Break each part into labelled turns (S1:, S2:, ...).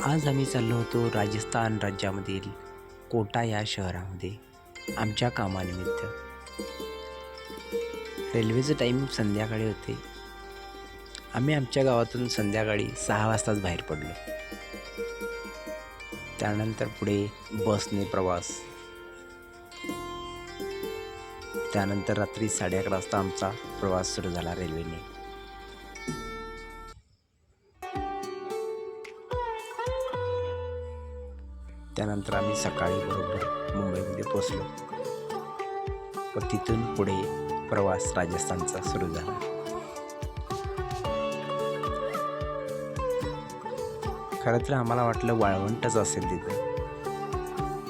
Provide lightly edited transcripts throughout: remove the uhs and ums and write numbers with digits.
S1: आज आम्ही चाललो होतो राजस्थान राज्यामधील कोटा या शहरामध्ये आमच्या कामानिमित्त. रेल्वेचं टाईम संध्याकाळी होते. आम्ही आमच्या गावातून संध्याकाळी 6 वाजताच बाहेर पडलो. त्यानंतर पुढे बसने प्रवास. त्यानंतर रात्री 11:30 वाजता आमचा प्रवास सुरू झाला रेल्वेने. त्यानंतर आम्ही सकाळी बरोबर मुंबईमध्ये पोचलो व तिथून पुढे प्रवास राजस्थानचा सुरू झाला. खरं तर आम्हाला वाटलं वाळवंटच असेल तिथं,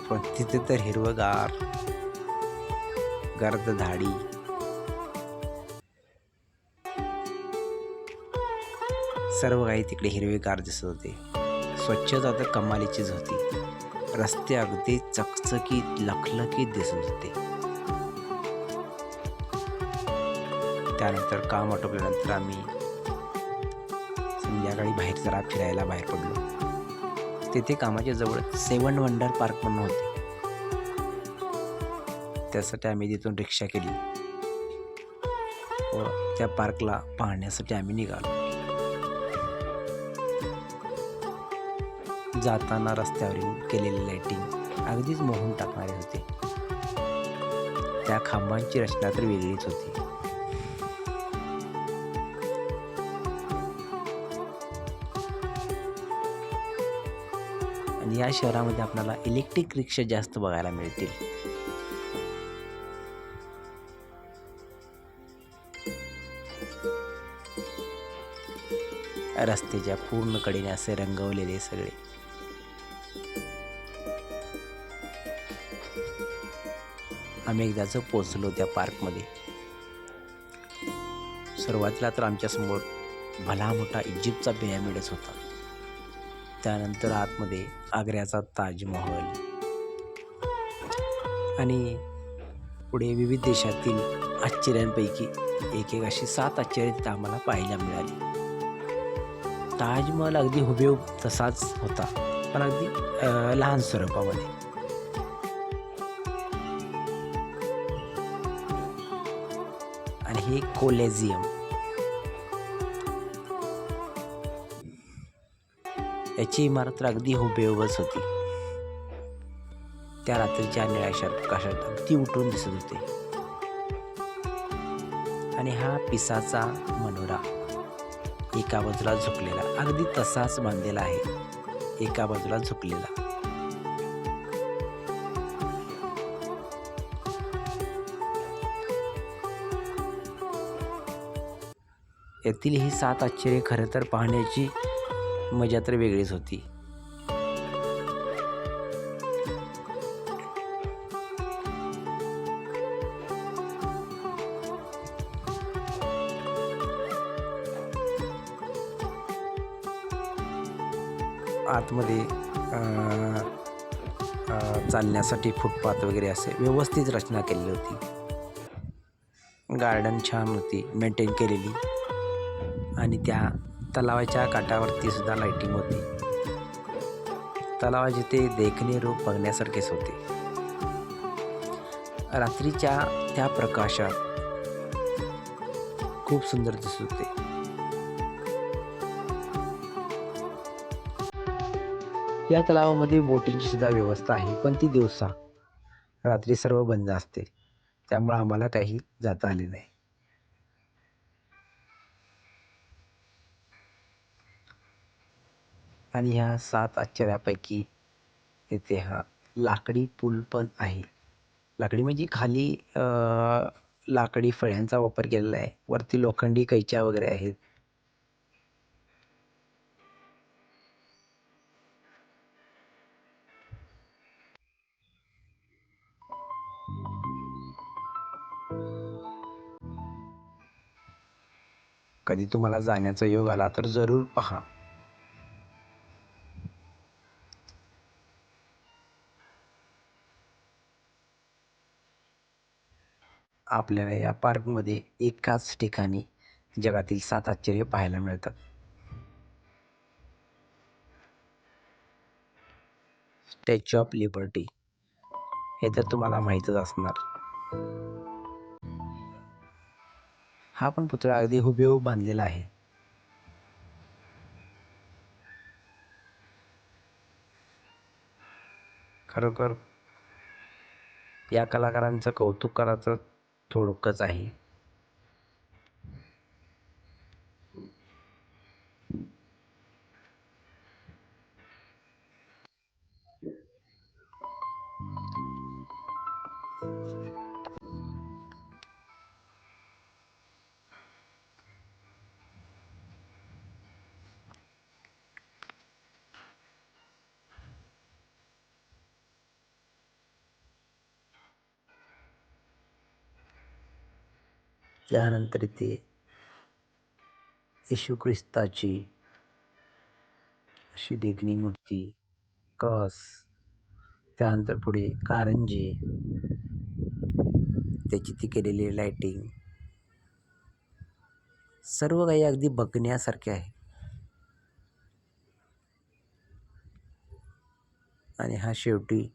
S1: पण तिथे तर हिरवंगार, गर्द झाडी, सर्व काही तिकडे हिरवेगार दिसत होते. स्वच्छता तर कमालीचीच होती. रस्ते अगदी चकचकीत लखलखीत दिसत होते. त्यानंतर काम आटोपल्यानंतर आम्ही संध्याकाळी बाहेर जरा फिरायला बाहेर पडलो. तेथे कामाच्या जवळ 7 वंडर पार्क म्हणून होते. त्यासाठी आम्ही तिथून रिक्षा केली व त्या पार्कला पाहण्यासाठी आम्ही निघालो. जाताना रस्त्यावरील केलेली लाईटिंग अगदीच मोहून टाकणारे होते. त्या खांबांची रचना तर वेगळीच होती. आणि या शहरामध्ये आपल्याला इलेक्ट्रिक रिक्षा जास्त बघायला मिळतील. रस्त्याच्या पूर्ण कडेने असे रंगवलेले सगळे. आम्ही एकदाच पोचलो त्या पार्कमध्ये. सुरुवातीला तर आमच्यासमोर भला मोठा इजिप्तचा पिरॅमिडच होता. त्यानंतर आतमध्ये आग्र्याचा ताजमहल आणि पुढे विविध देशातील आश्चर्यांपैकी एक अशी 7 आश्चर्य तिथं आम्हाला पाहायला मिळाली. ताजमहल अगदी हुबेहूब तसाच होता, पण अगदी लहान स्वरूपामध्ये. आणि हे कोलेझियम, याची इमारत तर अगदी हुबेहूबच होती. त्या रात्रीच्या निळ्याशार प्रकाशात अगदी उठून दिसत होते. आणि हा पिसाचा मनोरा एका बाजूला झुकलेला, अगदी तसाच बांधलेला आहे, एका बाजूला झुकलेला. यातील ही 7 आश्चर्य खरं तर पाहण्याची मजा तर वेगळीच होती. आतमध्ये चालण्यासाठी फुटपाथ वगैरे असे व्यवस्थित रचना केलेली होती. गार्डन छान होती, मेंटेन केलेली. आणि त्या तलावाच्या काठावरती सुद्धा लाईटिंग होती. तलावाचे ते देखणे रूप बघण्यासारखेच होते. रात्रीच्या त्या प्रकाशात खूप सुंदर दिसत होते. या तलावामध्ये बोटिंगची सुद्धा व्यवस्था आहे, पण ती दिवसा, रात्री सर्व बंद असते. त्यामुळे आम्हाला काही जाता आले नाही. आणि ह्या 7 आश्चर्यापैकी येथे हा लाकडी पूल पण आहे. लाकडी म्हणजे खाली लाकडी फळ्यांचा वापर केलेला आहे. वरती लोखंडी कैच्या वगैरे आहेत. कधी तुम्हाला जाण्याचा योग आला तर जरूर पहा. आपल्याला या पार्कमध्ये एकाच ठिकाणी जगातील 7 आश्चर्य पाहायला मिळतात. स्टॅच्यू ऑफ लिबर्टी हे तर तुम्हाला माहीतच असणार. हा पण पुतळा अगदी हुबेहूब बांधलेला आहे. खरोखर या कलाकारांचं कौतुक करायचं थोडकंच आहे. त्यानंतर इथे येशू ख्रिस्ताची अशी देखणी मूर्ती, कळस, त्यानंतर पुढे कारंजे, त्याची ती केलेली लाइटिंग, सर्व काही अगदी बघण्यासारखे आहे. आणि हा शेवटी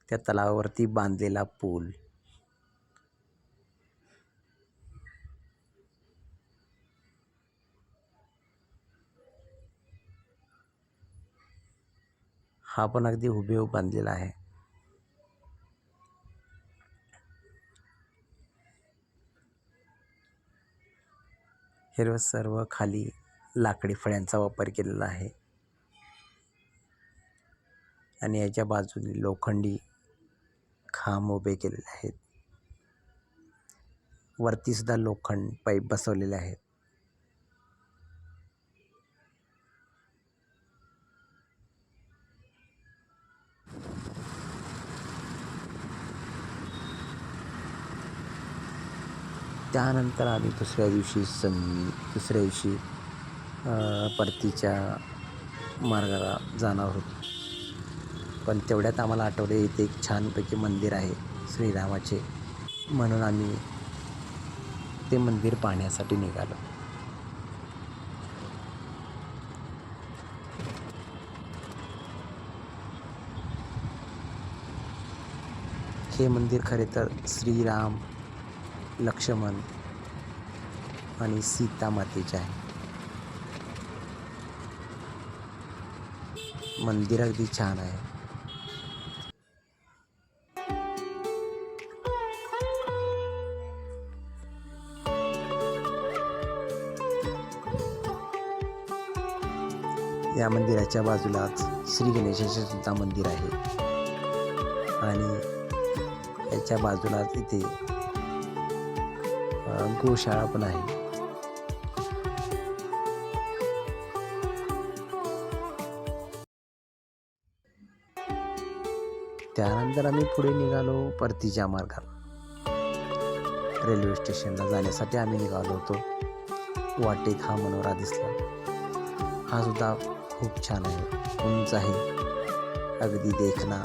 S1: त्या तलावावरती बांधलेला पूल. हा पण अगदी हुबेहूब बांधलेला आहे. हे सर्व खाली लाकडी फळ्यांचा वापर केलेला आहे आणि याच्या बाजूने लोखंडी खांब उभे केलेले आहेत. वरती सुद्धा लोखंड पाईप बसवलेले आहेत. त्यानंतर आम्ही दुसऱ्या दिवशी परतीच्या मार्गाला जाणार होतो. पण तेवढ्यात आम्हाला आठवले इथे एक छानपैकी मंदिर आहे श्रीरामाचे, म्हणून आम्ही ते मंदिर पाहण्यासाठी निघालो. हे मंदिर खरे तर श्रीराम, लक्ष्मण आणि सीता मातेचे आहे. मंदिर अगदी छान आहे. या मंदिराच्या बाजूलाच श्री गणेशाचे सुद्धा मंदिर आहे आणि याच्या बाजूलाच इथे गोशाळा पण आहे. त्यानंतर आम्ही पुढे निघालो परतीच्या मार्गाला. रेल्वे स्टेशनला जाण्यासाठी आम्ही निघालो होतो. वाटेत हा मनोरा दिसला. हा सुद्धा खूप छान आहे, उंच आहे, अगदी देखना.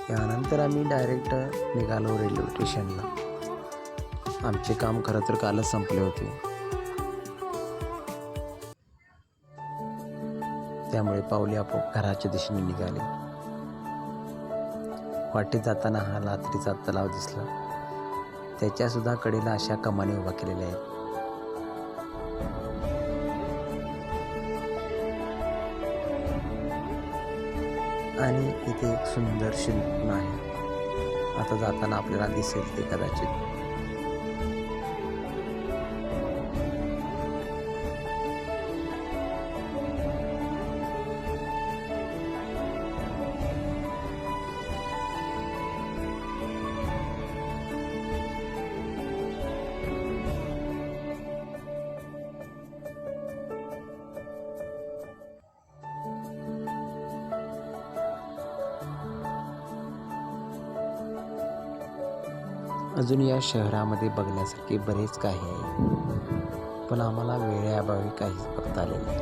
S1: त्यानंतर आम्ही डायरेक्ट निघालो रेल्वे स्टेशनला. आमचे काम खरं तर कालच संपले होते, त्यामुळे पावले आपोआप घराच्या दिशेने निघाले. वाटेत जाताना हा लात्रीचा तलाव दिसला. त्याच्या सुद्धा कडेला अशा कमानी उभा केलेल्या आहेत. आणि इथे एक सुंदर शिल्प आहे. आता जाताना आपल्याला दिसेल ते कदाचित. अजून या शहरामध्ये बघण्यासारखे बरेच काही आहे, पण आम्हाला वेळेअभावी काहीच बघता आले नाही.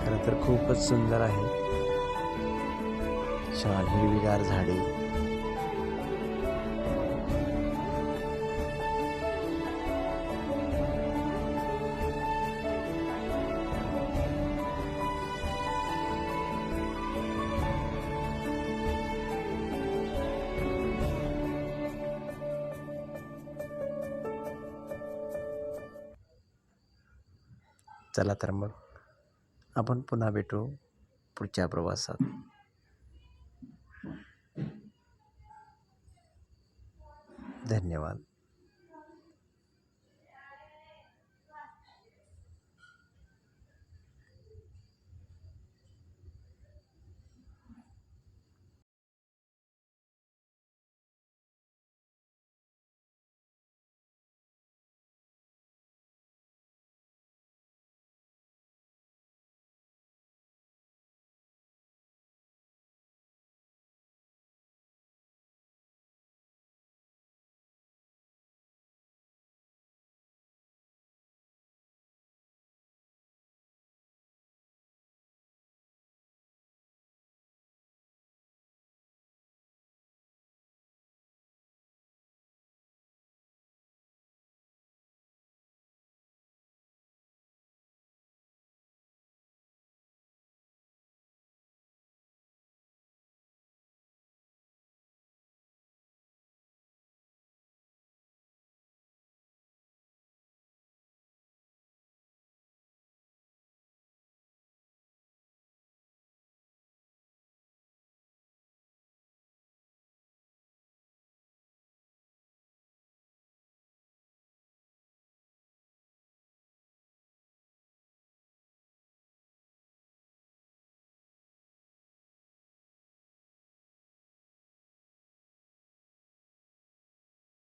S1: खरं तर खूपच सुंदर आहे. छान हिरवीगार झाडे. चला तर मग आपण पुन्हा भेटू पुढच्या प्रवासात. धन्यवाद.